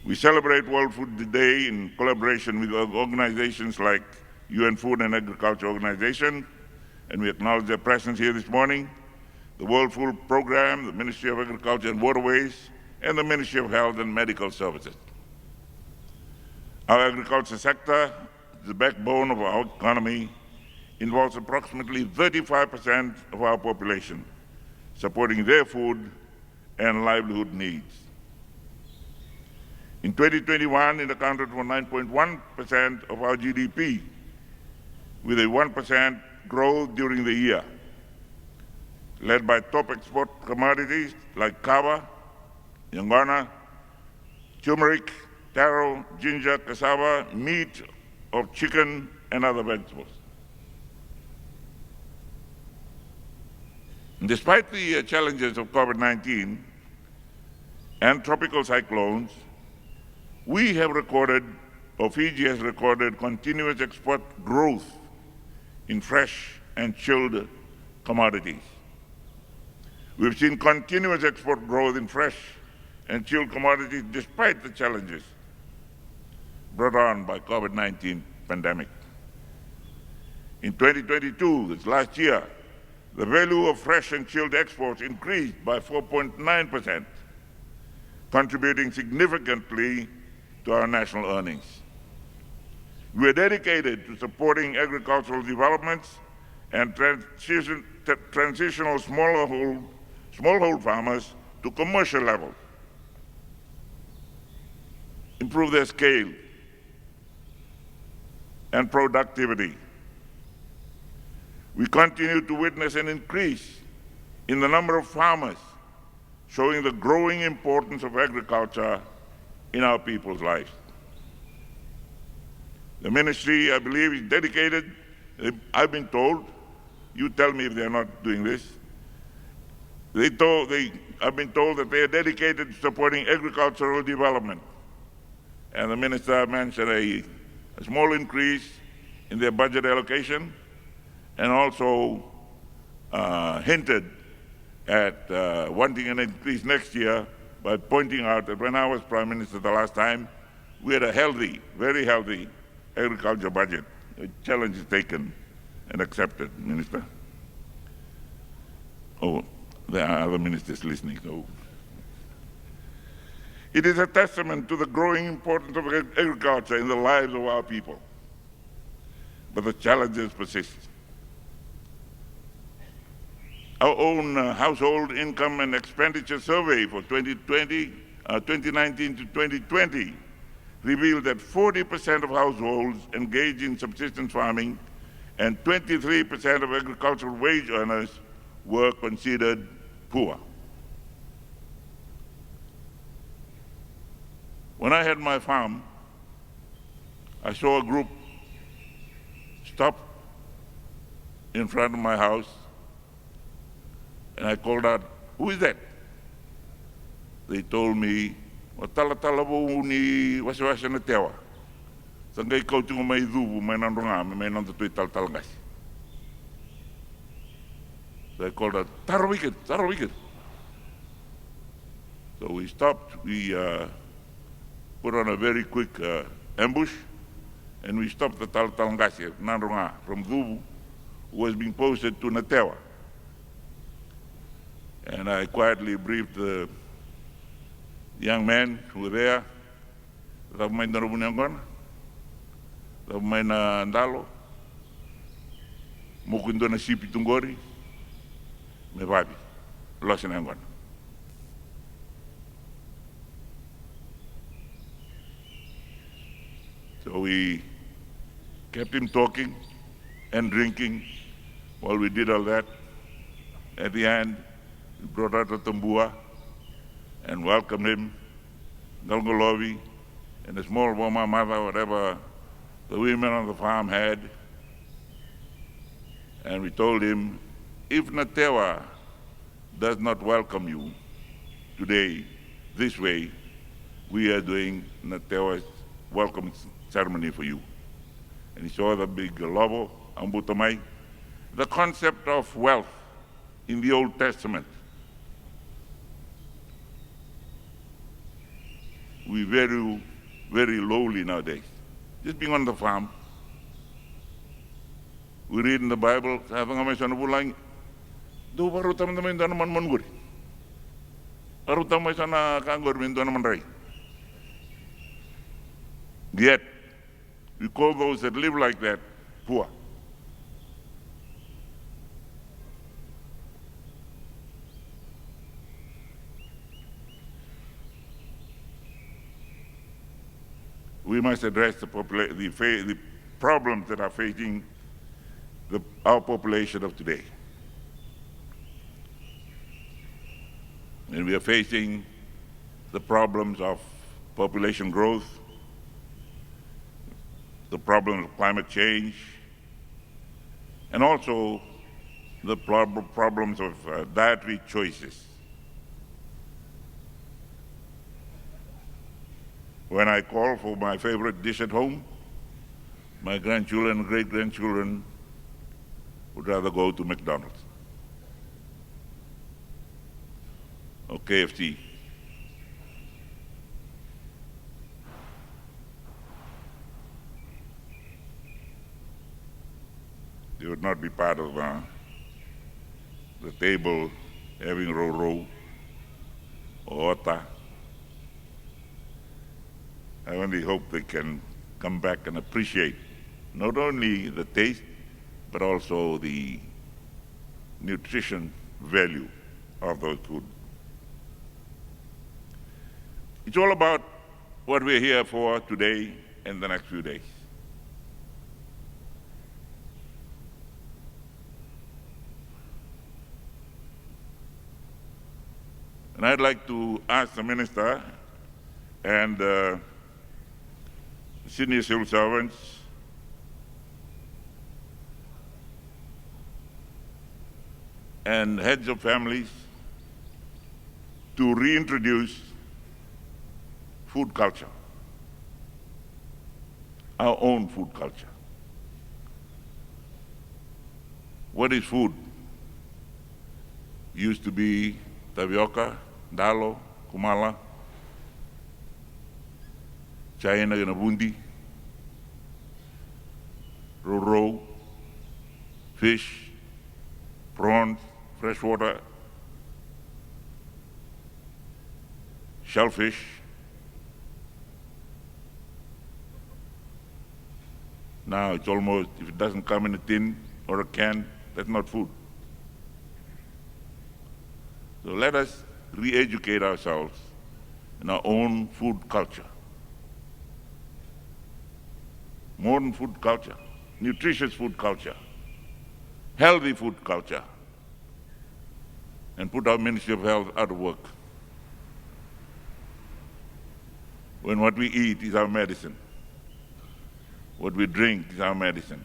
We celebrate World Food Day in collaboration with organizations like UN Food and Agriculture Organization, and we acknowledge their presence here this morning, the World Food Program, the Ministry of Agriculture and Waterways, and the Ministry of Health and Medical Services. Our agriculture sector, the backbone of our economy, involves approximately 35% of our population, supporting their food and livelihood needs. In 2021, it accounted for 9.1% of our GDP, with a 1% growth during the year, led by top export commodities like kava, yangona, turmeric, taro, ginger, cassava, meat of chicken, and other vegetables. Despite the challenges of COVID-19 and tropical cyclones, we have recorded, or Fiji has recorded, continuous export growth in fresh and chilled commodities. We've seen continuous export growth in fresh and chilled commodities despite the challenges brought on by COVID-19 pandemic. In 2022, this last year, the value of fresh and chilled exports increased by 4.9%, contributing significantly to our national earnings. We are dedicated to supporting agricultural developments and transitional smallhold farmers to commercial level, improve their scale and productivity. We continue to witness an increase in the number of farmers, showing the growing importance of agriculture in our people's lives. The ministry, I believe, is dedicated. I've been told, you tell me if they're not doing this, I've been told that they are dedicated to supporting agricultural development. And the minister mentioned a small increase in their budget allocation, and also hinted at wanting an increase next year by pointing out that when I was Prime Minister the last time, we had a healthy, very healthy agriculture budget. The challenge is taken and accepted, Minister. Oh, there are other ministers listening. Oh. It is a testament to the growing importance of agriculture in the lives of our people. But the challenges persist. Our own household income and expenditure survey for 2019 to 2020 revealed that 40% of households engage in subsistence farming and 23% of agricultural wage earners were considered poor. When I had my farm, I saw a group stop in front of my house, and I called out, "Who is that?" They told me, "Watala bo ni wasa na tewa. Sangai kau tungo mai dubu mai nandronga mai nando tui tal ngasi." So I called out, "Taro wicked." So we stopped. We put on a very quick ambush, and we stopped the tal ngasi nandronga from dubu, who was being posted to Natewa. And I quietly briefed the young men who were there. Ramai narubunyangon, ramai na ndalo, mukundo na sipi tungori, me babi, losinangon. So we kept him talking and drinking while we did all that. At the end, we brought out the tambua and welcomed him, Galgolovi, and the small woman, mother, whatever the women on the farm had. And we told him, if Natewa does not welcome you today this way, we are doing Natewa's welcome ceremony for you. And he saw the big lobo, ambutamai, the concept of wealth in the Old Testament. We're very, very lowly nowadays. Just being on the farm. We read in the Bible, yet, we call those that live like that poor. We must address the problems that are facing our population of today. And we are facing the problems of population growth, the problem of climate change, and also the problems of dietary choices. When I call for my favorite dish at home, my grandchildren and great-grandchildren would rather go to McDonald's or KFC. They would not be part of the table having row or ota I only hope they can come back and appreciate not only the taste, but also the nutrition value of those food. It's all about what we're here for today and the next few days. And I'd like to ask the Minister and senior civil servants and heads of families to reintroduce food culture, our own food culture. What is food? Used to be tapioca, dalo, kumala, chaina ganabundi, roro, fish, prawns, freshwater, shellfish. Now it's almost, if it doesn't come in a tin or a can, that's not food. So let us re-educate ourselves in our own food culture. Modern food culture, nutritious food culture, healthy food culture, and put our Ministry of Health out of work. When what we eat is our medicine, what we drink is our medicine,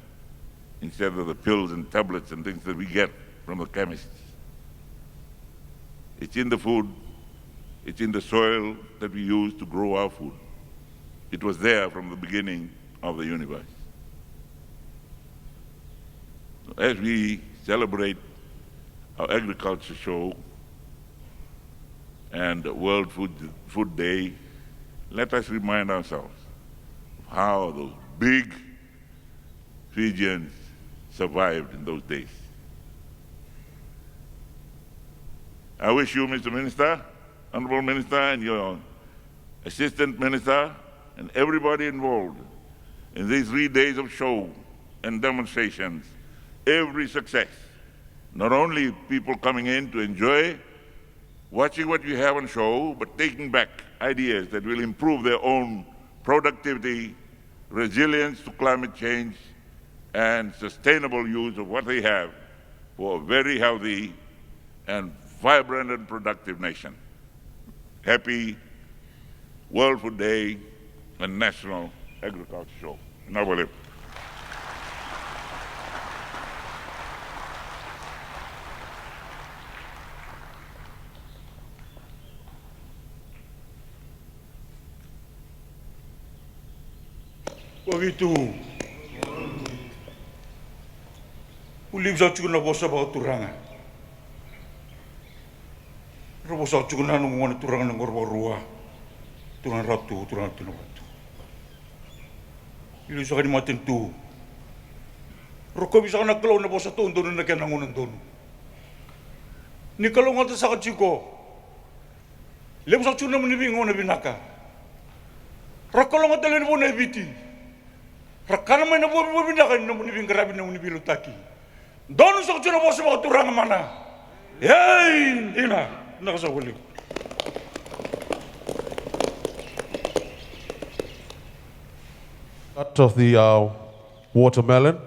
instead of the pills and tablets and things that we get from the chemists. It's in the food, it's in the soil that we use to grow our food. It was there from the beginning of the universe. So as we celebrate our agriculture show and World Food Day, let us remind ourselves of how those big Fijians survived in those days. I wish you, Mr. Minister, Honorable Minister, and your Assistant Minister, and everybody involved in these 3 days of show and demonstrations, every success. Not only people coming in to enjoy watching what you have on show, but taking back ideas that will improve their own productivity, resilience to climate change, and sustainable use of what they have for a very healthy and vibrant and productive nation. Happy World Food Day and National Agriculture Show. Nawale. Wagitu. Ulib sa chukuna bosa ba turanga. Robo sa chukuna no ngona turanga ng gorborua. Turang ratu, turang tinawatu. Ilu sa kanima tentu. Roko bisa kana klaw na bosa tondo na kanangunan dono. Ni kalau ngata sa kachiko. Lem sa chuna munibing ngona binaka. Rakolo ngata len bona biti. Rakana mai na bo binaka na munibing grabe na munibilo taki. Dono sa chuna bosa ba turanga mana. Hey, ina, nakasa wali. Cut of the watermelon.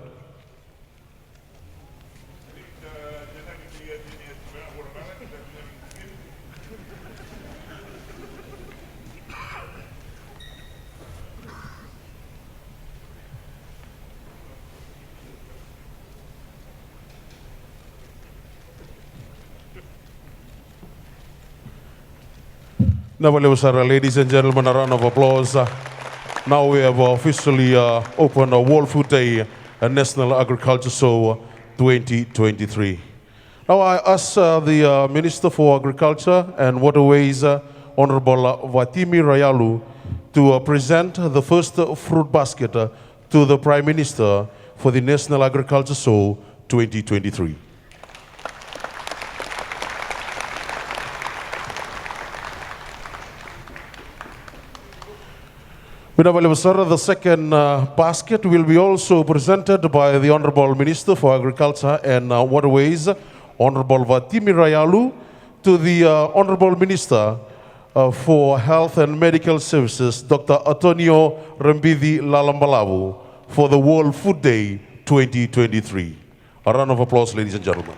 Ladies and gentlemen, a round of applause. Now we have officially opened a World Food Day and National Agriculture Show 2023. Now I ask the Minister for Agriculture and Waterways, Honorable Watimi Rayalu, to present the first fruit basket to the Prime Minister for the National Agriculture Show 2023. The second basket will be also presented by the Honorable Minister for Agriculture and Waterways, Honorable Vatimi Rayalu, to the Honorable Minister for Health and Medical Services, Dr. Antonio Rembidi Lalambalavu, for the World Food Day 2023. A round of applause, ladies and gentlemen.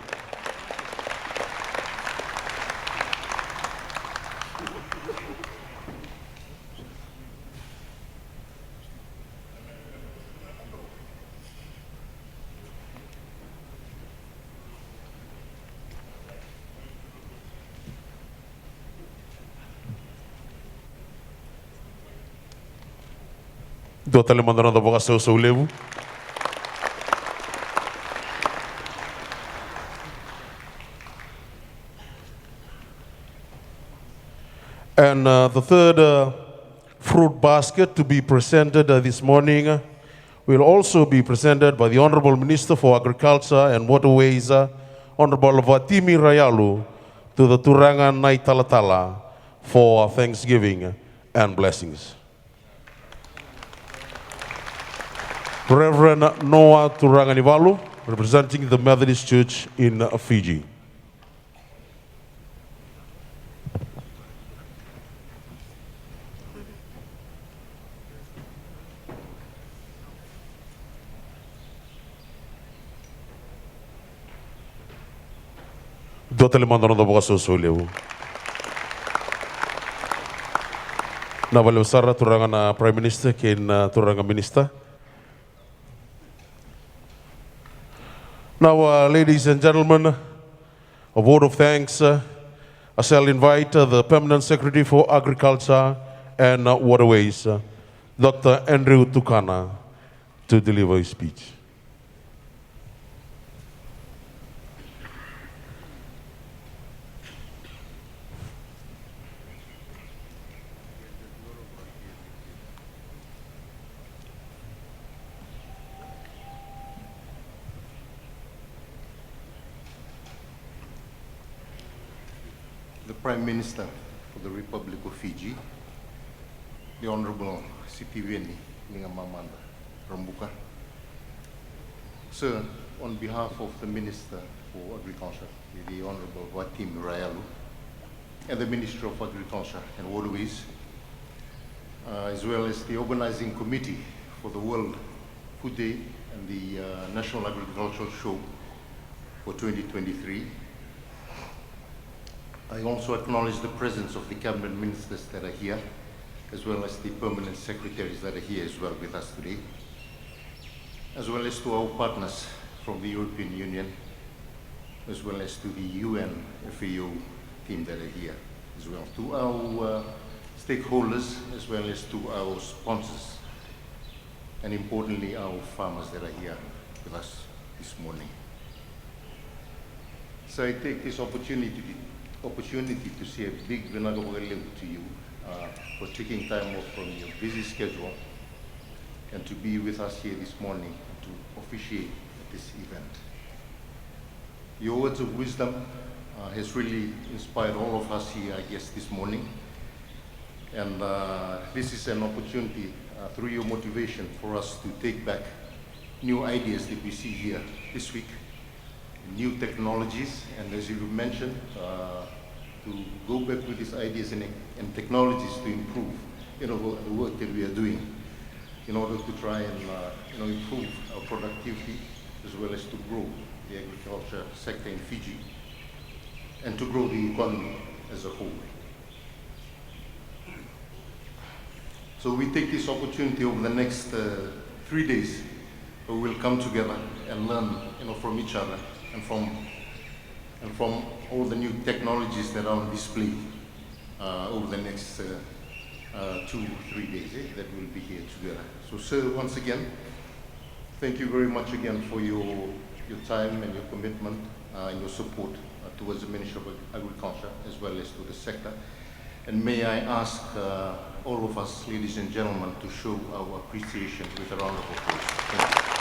Dotale mandando a boca seu levo. And the third fruit basket to be presented this morning will also be presented by the Honorable Minister for Agriculture and Waterways, Honorable Vatimi Rayalu, to the Turangan Nai Talatala for Thanksgiving and blessings. Reverend Noah Turanganivalu, representing the Methodist Church in Fiji. Dotale mandando da boca seu levo. Na valeu Sara Turangan Prime Minister kin Turangan Minister. Now, ladies and gentlemen, a vote of thanks. I shall invite the Permanent Secretary for Agriculture and Waterways, Dr. Andrew Tukana, to deliver his speech. The Prime Minister for the Republic of Fiji, the Honorable Sitiveni Ligamamada Rabuka. Sir, on behalf of the Minister for Agriculture, the Honorable Vatimi Rayalu, and the Minister of Agriculture and Waterways, as well as the Organizing Committee for the World Food Day and the National Agricultural Show for 2023, I also acknowledge the presence of the cabinet ministers that are here, as well as the permanent secretaries that are here as well with us today, as well as to our partners from the European Union, as well as to the UN FAO team that are here as well, to our stakeholders, as well as to our sponsors, and importantly, our farmers that are here with us this morning. So I take this opportunity to say a big vinagabagalim to you for taking time off from your busy schedule and to be with us here this morning to officiate at this event. Your words of wisdom has really inspired all of us here, I guess, this morning. And this is an opportunity through your motivation for us to take back new ideas that we see here this week, new technologies, and as you mentioned, to go back with these ideas and technologies to improve, the work that we are doing in order to try and improve our productivity, as well as to grow the agriculture sector in Fiji and to grow the economy as a whole. So we take this opportunity over the next 3 days. We will come together and learn, from each other and from all the new technologies that are on display over the next 2-3 days that we'll be here together. So, sir, once again, thank you very much again for your time and your commitment and your support towards the Ministry of Agriculture as well as to the sector. And may I ask all of us, ladies and gentlemen, to show our appreciation with a round of applause. Thank you.